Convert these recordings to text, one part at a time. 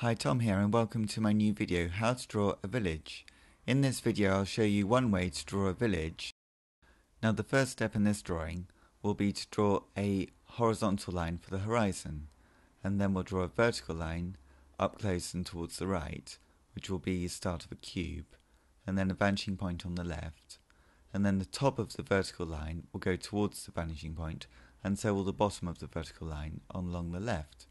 Hi, Tom here, and welcome to my new video, how to draw a village. In this video I'll show you one way to draw a village. Now the first step in this drawing will be to draw a horizontal line for the horizon, and then we'll draw a vertical line up close and towards the right, which will be the start of a cube, and then a vanishing point on the left, and then the top of the vertical line will go towards the vanishing point, and so will the bottom of the vertical line along the left.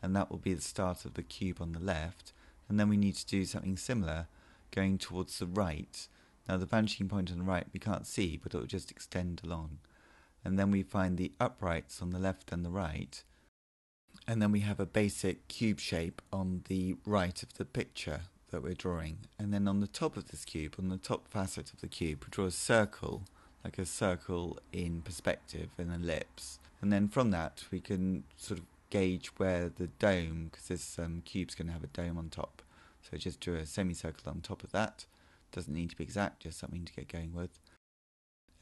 And that will be the start of the cube on the left, and then we need to do something similar going towards the right. Now the vanishing point on the right we can't see, but it will just extend along, and then we find the uprights on the left and the right, and then we have a basic cube shape on the right of the picture that we're drawing. And then on the top of this cube, on the top facet of the cube, we draw a circle, like a circle in perspective, an ellipse, and then from that we can sort of gauge where the dome, because this cube's going to have a dome on top, so just draw a semicircle on top of that. Doesn't need to be exact, just something to get going with.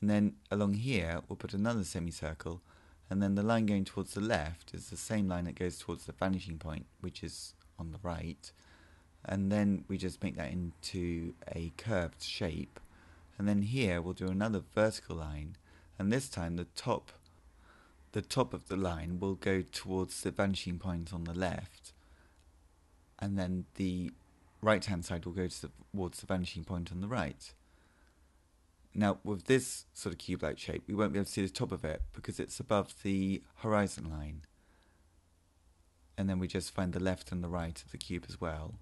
And then along here we'll put another semicircle, and then the line going towards the left is the same line that goes towards the vanishing point, which is on the right, and then we just make that into a curved shape. And then here we'll do another vertical line, and this time the top of the line will go towards the vanishing point on the left, and then the right hand side will go towards the vanishing point on the right. Now with this sort of cube-like shape we won't be able to see the top of it because it's above the horizon line, and then we just find the left and the right of the cube as well,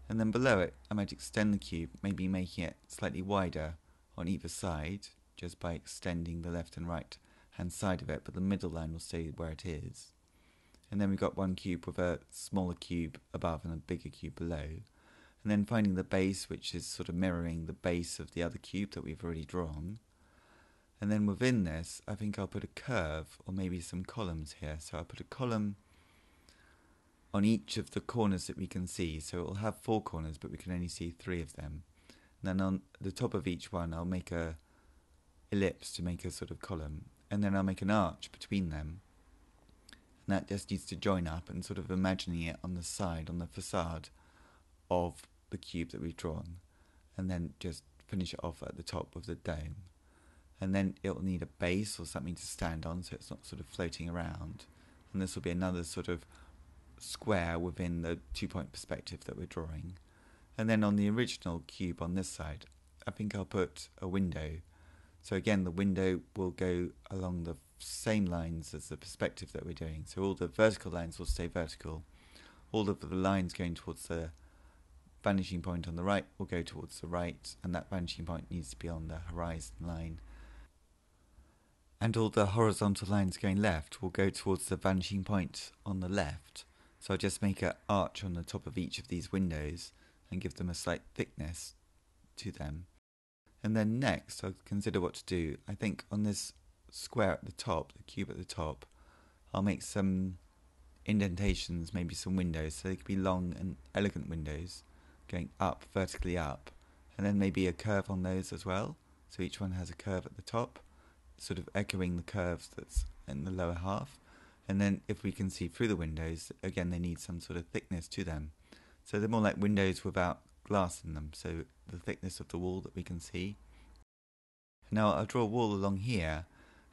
and then below it I might extend the cube, maybe making it slightly wider on either side just by extending the left and right hand side of it, but the middle line will stay where it is. And then we've got one cube with a smaller cube above and a bigger cube below, and then finding the base, which is sort of mirroring the base of the other cube that we've already drawn. And then within this I think I'll put a curve or maybe some columns here, so I'll put a column on each of the corners that we can see, so it will have 4 corners but we can only see 3 of them. And then on the top of each one I'll make a ellipse to make a sort of column, and then I'll make an arch between them, and that just needs to join up, and sort of imagining it on the side, on the facade of the cube that we've drawn, and then just finish it off at the top with the dome. And then it'll need a base or something to stand on so it's not sort of floating around, and this will be another sort of square within the 2-point perspective that we're drawing. And then on the original cube on this side I think I'll put a window. So again, the window will go along the same lines as the perspective that we're doing. So all the vertical lines will stay vertical. All of the lines going towards the vanishing point on the right will go towards the right, and that vanishing point needs to be on the horizon line. And all the horizontal lines going left will go towards the vanishing point on the left. So I'll just make an arch on the top of each of these windows and give them a slight thickness to them. And then next I'll consider what to do. I think on this square at the top, the cube at the top, I'll make some indentations, maybe some windows, so they could be long and elegant windows going up, vertically up, and then maybe a curve on those as well, so each one has a curve at the top, sort of echoing the curves that's in the lower half. And then if we can see through the windows, again they need some sort of thickness to them, so they're more like windows without glass in them, so the thickness of the wall that we can see. Now I'll draw a wall along here,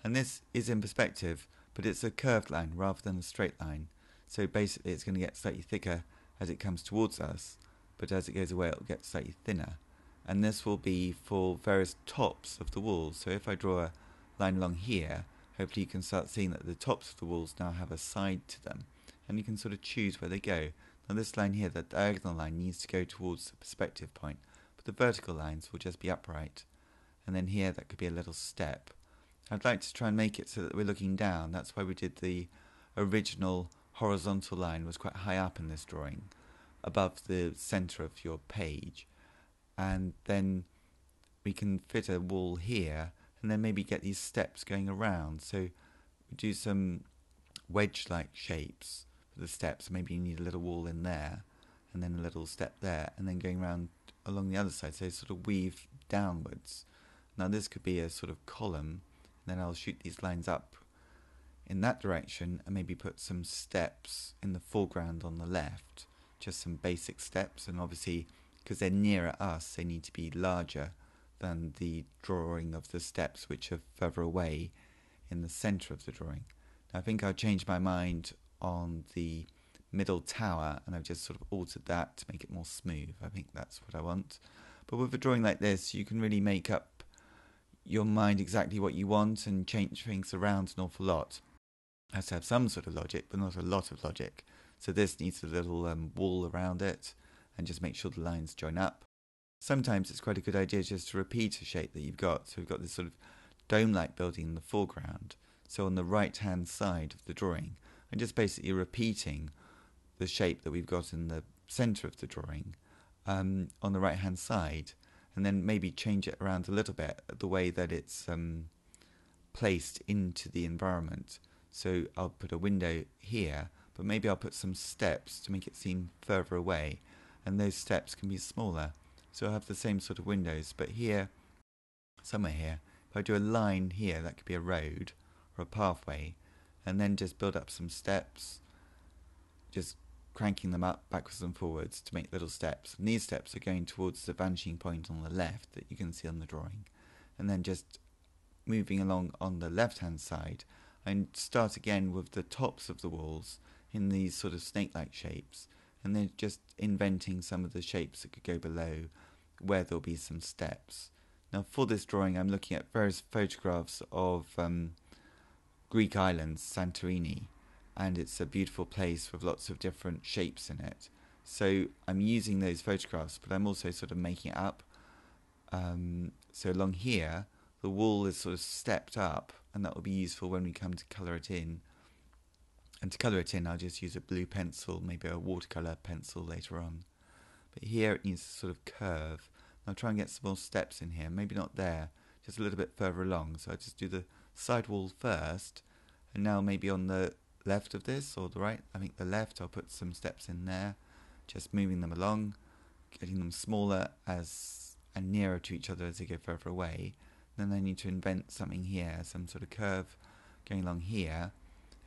and this is in perspective, but it's a curved line rather than a straight line, so basically it's going to get slightly thicker as it comes towards us, but as it goes away it will get slightly thinner. And this will be for various tops of the walls, so if I draw a line along here, hopefully you can start seeing that the tops of the walls now have a side to them, and you can sort of choose where they go. Now this line here, the diagonal line, needs to go towards the perspective point, but the vertical lines will just be upright. And then here that could be a little step. I'd like to try and make it so that we're looking down. That's why we did the original horizontal line was quite high up in this drawing, above the centre of your page. And then we can fit a wall here, and then maybe get these steps going around. So we do some wedge-like shapes for the steps. Maybe you need a little wall in there, and then a little step there, and then going around along the other side, so sort of weave downwards. Now this could be a sort of column, and then I'll shoot these lines up in that direction and maybe put some steps in the foreground on the left, just some basic steps, and obviously because they're nearer us they need to be larger than the drawing of the steps which are further away in the centre of the drawing. Now, I think I've changed my mind on the middle tower and I've just sort of altered that to make it more smooth. I think that's what I want. But with a drawing like this, you can really make up your mind exactly what you want and change things around an awful lot. It has to have some sort of logic, but not a lot of logic. So this needs a little wall around it, and just make sure the lines join up. Sometimes it's quite a good idea just to repeat a shape that you've got. So we've got this sort of dome-like building in the foreground. So on the right-hand side of the drawing, I'm just basically repeating the shape that we've got in the centre of the drawing on the right-hand side, and then maybe change it around a little bit, the way that it's placed into the environment. So I'll put a window here, but maybe I'll put some steps to make it seem further away, and those steps can be smaller. So I'll have the same sort of windows, but here, somewhere here, if I do a line here, that could be a road or a pathway, and then just build up some steps, just cranking them up backwards and forwards to make little steps. And these steps are going towards the vanishing point on the left that you can see on the drawing. And then just moving along on the left-hand side, and start again with the tops of the walls in these sort of snake-like shapes, and then just inventing some of the shapes that could go below where there'll be some steps. Now for this drawing I'm looking at various photographs of Greek island, Santorini, and it's a beautiful place with lots of different shapes in it. So I'm using those photographs, but I'm also sort of making it up. So along here, the wall is sort of stepped up, and that will be useful when we come to colour it in. And to colour it in, I'll just use a blue pencil, maybe a watercolour pencil later on. But here it needs to sort of curve. I'll try and get some more steps in here, maybe not there, just a little bit further along. So I'll just do the side wall first, and now maybe on the left of this, or the right, I think the left, I'll put some steps in there, just moving them along, getting them smaller and nearer to each other as they go further away. Then I need to invent something here, some sort of curve going along here,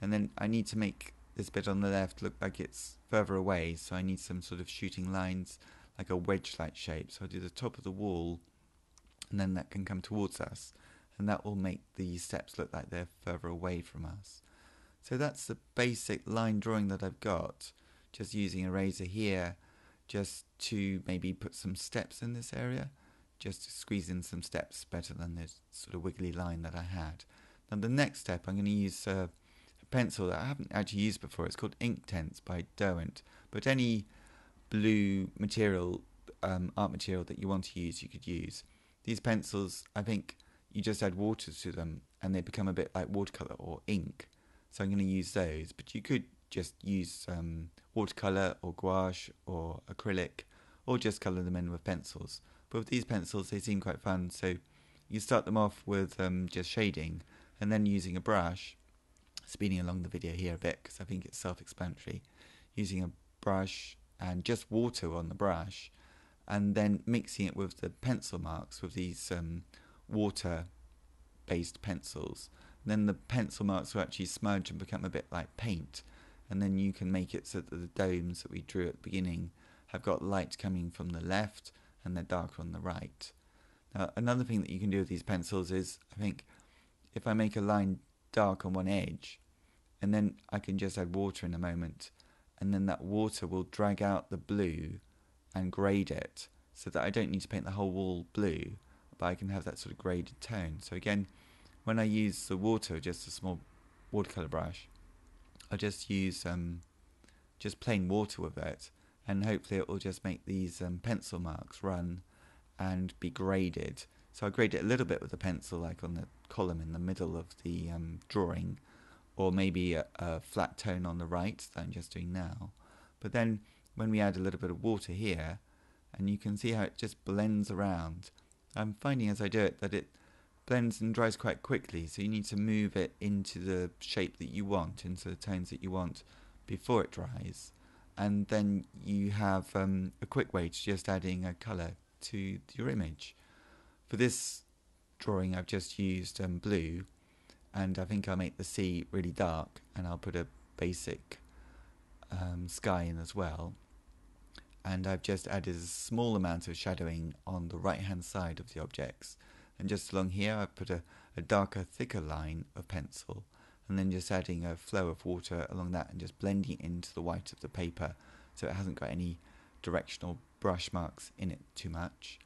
and then I need to make this bit on the left look like it's further away, so I need some sort of shooting lines, like a wedge-like shape. So I'll do the top of the wall, and then that can come towards us, and that will make the steps look like they're further away from us. So that's the basic line drawing that I've got, just using a eraser here, just to maybe put some steps in this area, just to squeeze in some steps better than this sort of wiggly line that I had. Now the next step, I'm going to use a pencil that I haven't actually used before. It's called Inktense by Derwent, but any blue material, art material that you want to use, you could use. These pencils, I think you just add water to them and they become a bit like watercolour or ink. So I'm going to use those, but you could just use watercolour or gouache or acrylic, or just colour them in with pencils. But with these pencils, they seem quite fun, so you start them off with just shading, and then using a brush, speeding along the video here a bit because I think it's self-explanatory, using a brush and just water on the brush, and then mixing it with the pencil marks with these water-based pencils. And then the pencil marks will actually smudge and become a bit like paint, and then you can make it so that the domes that we drew at the beginning have got light coming from the left and they're darker on the right. Now another thing that you can do with these pencils is, I think, if I make a line dark on one edge, and then I can just add water in a moment, and then that water will drag out the blue and grade it, so that I don't need to paint the whole wall blue, but I can have that sort of graded tone. So again, when I use the water, just a small watercolour brush, I'll just use just plain water with it, and hopefully it will just make these pencil marks run and be graded. So I grade it a little bit with a pencil, like on the column in the middle of the drawing, or maybe a flat tone on the right that I'm just doing now. But then when we add a little bit of water here, and you can see how it just blends around, I'm finding as I do it that it blends and dries quite quickly, so you need to move it into the shape that you want, into the tones that you want before it dries, and then you have a quick way to just adding a colour to your image. For this drawing I've just used blue, and I think I'll make the sea really dark, and I'll put a basic sky in as well. and I've just added a small amount of shadowing on the right hand side of the objects, and just along here I've put a darker, thicker line of pencil, and then just adding a flow of water along that and just blending it into the white of the paper so it hasn't got any directional brush marks in it too much.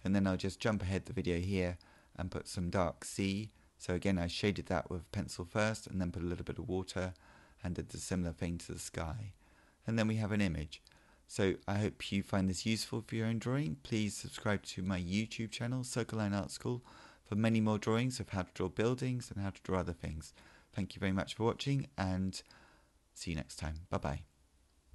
And then I'll just jump ahead the video here and put some dark sea. So again, I shaded that with pencil first and then put a little bit of water and did the similar thing to the sky. And then we have an image. So I hope you find this useful for your own drawing. Please subscribe to my YouTube channel, Circle Line Art School, for many more drawings of how to draw buildings and how to draw other things. Thank you very much for watching, and see you next time. Bye bye.